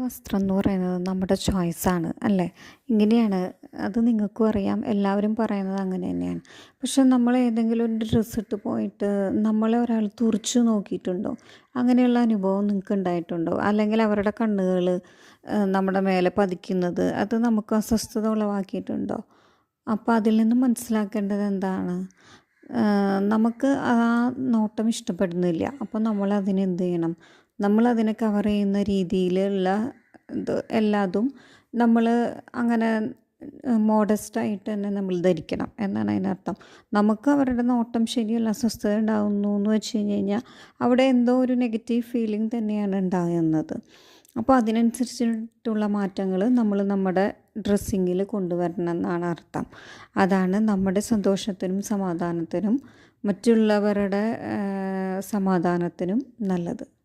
വസ്ത്രം എന്ന് പറയുന്നത് നമ്മുടെ ചോയ്സാണ് അല്ലേ? ഇങ്ങനെയാണ്. അത് നിങ്ങൾക്കും അറിയാം, എല്ലാവരും പറയുന്നത് അങ്ങനെ തന്നെയാണ്. പക്ഷെ നമ്മൾ ഏതെങ്കിലും ഒരു ഡ്രസ്സ് ഇട്ട് പോയിട്ട് നമ്മളെ ഒരാൾ തുറിച്ച് നോക്കിയിട്ടുണ്ടോ? അങ്ങനെയുള്ള അനുഭവം നിങ്ങൾക്ക് ഉണ്ടായിട്ടുണ്ടോ? അല്ലെങ്കിൽ അവരുടെ കണ്ണുകൾ നമ്മുടെ മേലെ പതിക്കുന്നത് അത് നമുക്ക് അസ്വസ്ഥത ഉളവാക്കിയിട്ടുണ്ടോ? അപ്പോൾ അതിൽ നിന്ന് മനസ്സിലാക്കേണ്ടത് എന്താണ്? നമുക്ക് ആ നോട്ടം ഇഷ്ടപ്പെടുന്നില്ല. അപ്പോൾ നമ്മളതിനെ എന്ത് ചെയ്യണം? നമ്മളതിനെ കവർ ചെയ്യുന്ന രീതിയിലുള്ള ഇത് എല്ലാതും നമ്മൾ അങ്ങനെ മോഡസ്റ്റായിട്ട് തന്നെ നമ്മൾ ധരിക്കണം എന്നാണ് അതിനർത്ഥം. നമുക്ക് അവരുടെ നോട്ടം ശരിയല്ല, അസ്വസ്ഥത ഉണ്ടാകുന്നു എന്ന് വെച്ച് കഴിഞ്ഞാൽ അവിടെ എന്തോ ഒരു നെഗറ്റീവ് ഫീലിംഗ് തന്നെയാണ് ഉണ്ടാകുന്നത്. അപ്പോൾ അതിനനുസരിച്ചിട്ടുള്ള മാറ്റങ്ങൾ നമ്മൾ നമ്മുടെ ഡ്രസ്സിങ്ങിൽ കൊണ്ടുവരണം എന്നാണ് അർത്ഥം. അതാണ് നമ്മുടെ സന്തോഷത്തിനും സമാധാനത്തിനും മറ്റുള്ളവരുടെ സമാധാനത്തിനും നല്ലത്.